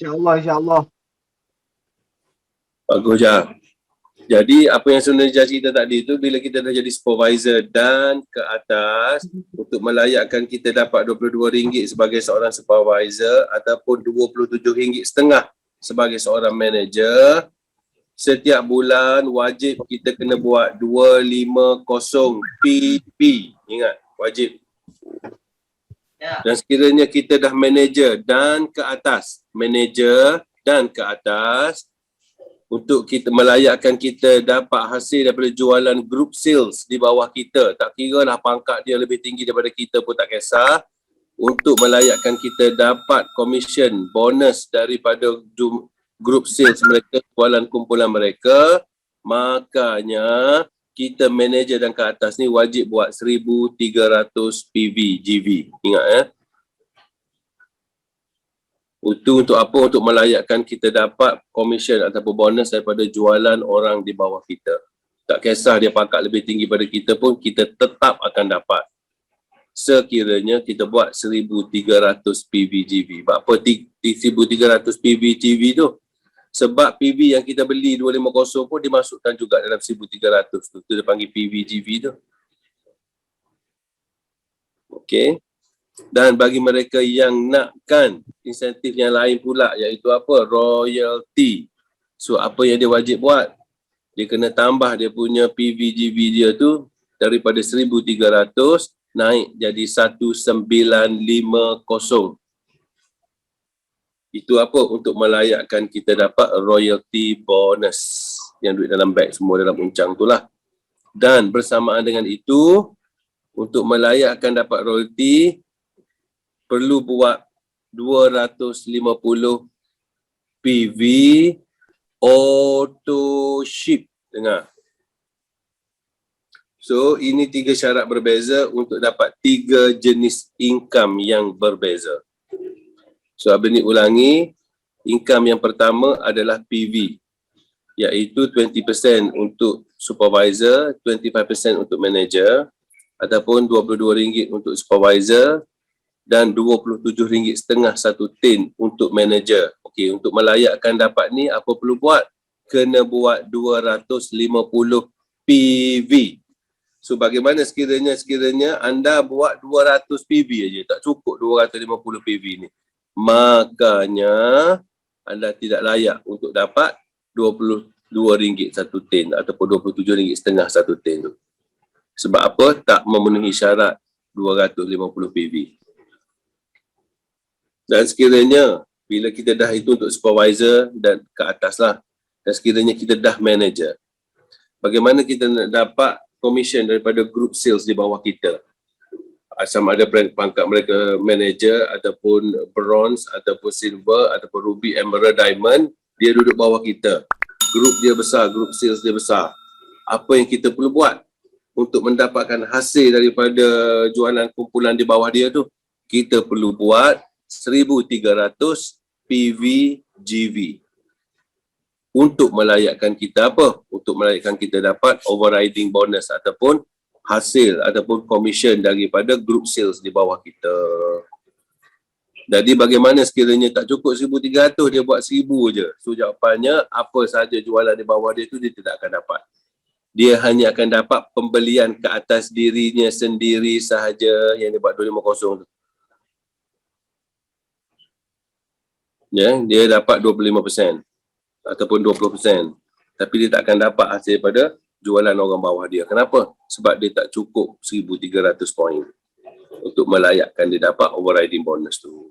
InsyaAllah, insyaAllah. Bagus, Jah. Jadi apa yang sebenarnya Jah cerita tadi tu, bila kita dah jadi supervisor dan ke atas, untuk melayakkan kita dapat RM22 sebagai seorang supervisor ataupun RM27.5 sebagai seorang manager, setiap bulan wajib kita kena buat 250 PB. Ingat, wajib. Dan sekiranya kita dah manager dan ke atas, untuk kita melayakkan kita dapat hasil daripada jualan group sales di bawah kita, tak kira lah pangkat dia lebih tinggi daripada kita pun tak kisah, untuk melayakkan kita dapat commission, bonus daripada group sales mereka, jualan kumpulan mereka, makanya kita manager dan ke atas ni wajib buat 1,300 PV GV. Ingat ya. Itu untuk apa? Untuk melayakkan kita dapat commission ataupun bonus daripada jualan orang di bawah kita. Tak kisah dia pangkat lebih tinggi pada kita pun, kita tetap akan dapat. Sekiranya kita buat 1,300 PVGV. Apa 1,300 PVGV tu? Sebab PV yang kita beli 250 pun dimasukkan juga dalam 1,300 tu. Itu dia panggil PVGV tu. Okey. Dan bagi mereka yang nakkan insentif yang lain pula, iaitu apa? Royalty. So apa yang dia wajib buat? Dia kena tambah dia punya PVGV dia tu daripada 1,300 naik jadi 1,950. Itu apa? Untuk melayakkan kita dapat royalty bonus. Yang duit dalam beg semua dalam uncang tu lah. Dan bersamaan dengan itu, untuk melayakkan dapat royalty, perlu buat 250 PV auto ship. Dengar. So, ini 3 syarat berbeza untuk dapat 3 jenis income yang berbeza. So, Abang ni ulangi. Income yang pertama adalah PV, iaitu 20% untuk supervisor, 25% untuk manager, ataupun RM22 untuk supervisor, dan RM27.5 satu tin untuk manager. Okey, untuk melayakkan dapat ni, apa perlu buat? Kena buat 250 PV. So, bagaimana sekiranya anda buat 200 PV aja, tak cukup 250 PV ni. Makanya, anda tidak layak untuk dapat RM22 satu tin ataupun RM27.5 satu tin tu. Sebab apa? Tak memenuhi syarat 250 PV. Dan sekiranya bila kita dah itu untuk supervisor dan ke atas lah, dan sekiranya kita dah manager, bagaimana kita nak dapat commission daripada group sales di bawah kita? Sama ada pangkat mereka manager ataupun bronze ataupun silver ataupun ruby, emerald, diamond, dia duduk bawah kita. Group dia besar, group sales dia besar. Apa yang kita perlu buat untuk mendapatkan hasil daripada jualan kumpulan di bawah dia tu? Kita perlu buat 1,300 PVGV untuk melayakkan kita apa? Untuk melayakkan kita dapat overriding bonus ataupun hasil ataupun commission daripada group sales di bawah kita. Jadi bagaimana sekiranya tak cukup 1,300, dia buat 1,000 je. So jawapannya, apa sahaja jualan di bawah dia tu dia tidak akan dapat. Dia hanya akan dapat pembelian ke atas dirinya sendiri sahaja yang dia buat 250 tu. Ya, dia dapat 25% ataupun 20%. Tapi dia tak akan dapat hasil daripada jualan orang bawah dia. Kenapa? Sebab dia tak cukup 1,300 poin untuk melayakkan dia dapat overriding bonus tu.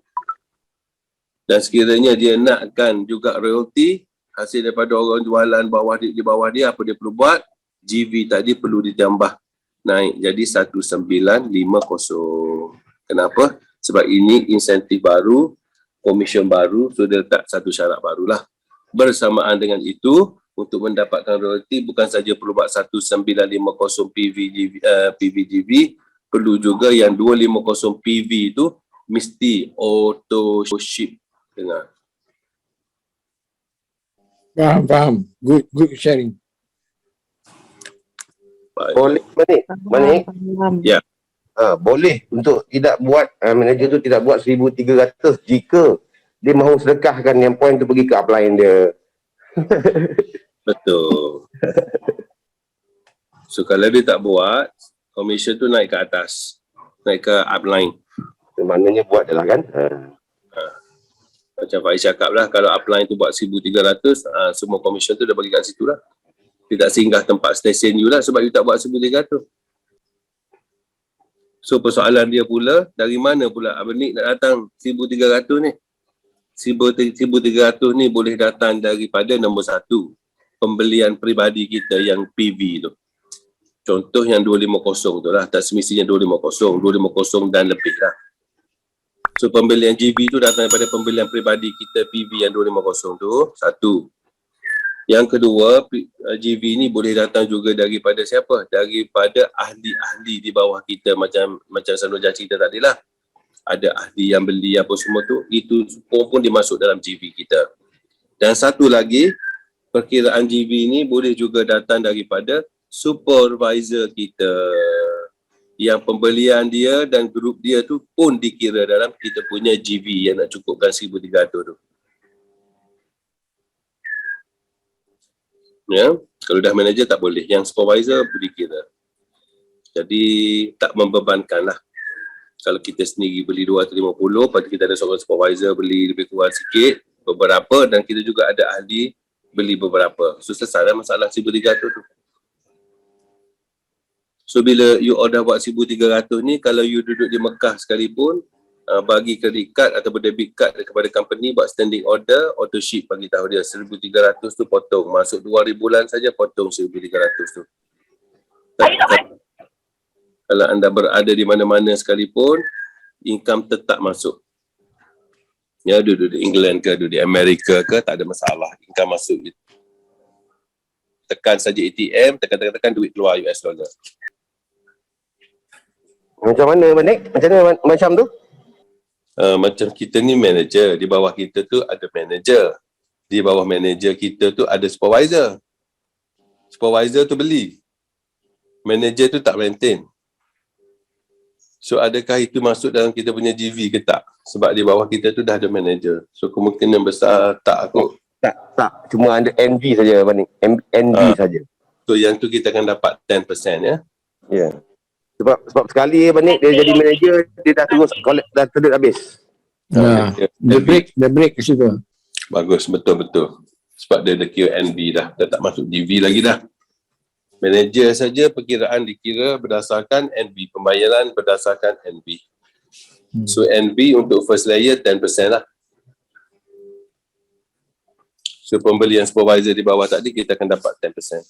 Dan sekiranya dia nakkan juga royalty, hasil daripada orang jualan bawah dia, di bawah dia, apa dia perlu buat? GV tadi perlu ditambah naik jadi 1,950. Kenapa? Sebab ini insentif baru, komisen baru, so dia letak satu syarat barulah. Bersamaan dengan itu, untuk mendapatkan royalty bukan saja perlu buat 1,950 PVGV, perlu juga yang 250 PV itu mesti auto ship. Dengar. Faham. Good sharing. Baik. Boleh, Manik? Ya. Boleh untuk tidak buat, manager tu tidak buat 1,300 jika dia mahu sedekahkan yang poin tu pergi ke upline dia. Betul. So kalau dia tak buat, commission tu naik ke atas. Naik ke upline. Maknanya buat je lah kan. Macam Faiz cakap lah, kalau upline tu buat 1,300, semua commission tu dah bagi kat situ lah. Dia tak singgah tempat stesen you lah sebab you tak buat 1,300. So persoalan dia pula, dari mana pula Abang Nik nak datang 1,300 ni? 1,300 ni boleh datang daripada nombor satu, pembelian peribadi kita yang PV tu. Contoh yang 250 tu lah, tak semestinya 250, 250 dan lebih lah. So pembelian GV tu datang daripada pembelian peribadi kita PV yang 250 tu, satu. Yang kedua, GV ni boleh datang juga daripada siapa? Daripada ahli-ahli di bawah kita, macam Sanur cerita tadi lah. Ada ahli yang beli apa semua tu, itu pun dimasuk dalam GV kita. Dan satu lagi, perkiraan GV ni boleh juga datang daripada supervisor kita, yang pembelian dia dan grup dia tu pun dikira dalam kita punya GV yang nak cukupkan 1,300 tu. Ya, kalau dah manager tak boleh, yang supervisor dikira. Jadi tak membebankan lah. Kalau kita sendiri beli 250, lepas tu kita ada seorang supervisor beli lebih kurang sikit, beberapa, dan kita juga ada ahli beli beberapa. So selesai masalah 1,300 tu. So bila you order buat 1,300 ni, kalau you duduk di Mekah sekalipun, bagi credit card atau debit card kepada company buat standing order, auto ship bagi tahu dia 1,300 tu potong. Masuk 2 hari bulan saja potong 1,300 tu. Kalau anda berada di mana-mana sekalipun, income tetap masuk. Ya, duduk di England ke, duduk di Amerika ke, tak ada masalah. Income masuk. Tekan saja ATM, tekan duit keluar US dollar. Macam mana Abang Nik? Macam mana macam tu? Macam kita ni manager, di bawah kita tu ada manager. Di bawah manager kita tu ada supervisor. Supervisor tu beli. Manager tu tak maintain. So adakah itu masuk dalam kita punya GV ke tak? Sebab di bawah kita tu dah ada manager. So kemungkinan besar tak kot. Tak. Cuma ada NG saja Abang Nik. NG saja. So yang tu kita akan dapat 10% ya. Ya. Sebab sekali Abang Nik dia jadi manager, dia dah terus collect, dah terus habis. The break ke situ. Bagus, betul-betul. Sebab dia ada QNB dah tak masuk GV lagi dah. Manager saja perkiraan dikira berdasarkan NB, pembayaran berdasarkan NB. So NB untuk first layer 10% lah. So pembelian supervisor di bawah tadi kita akan dapat 10%.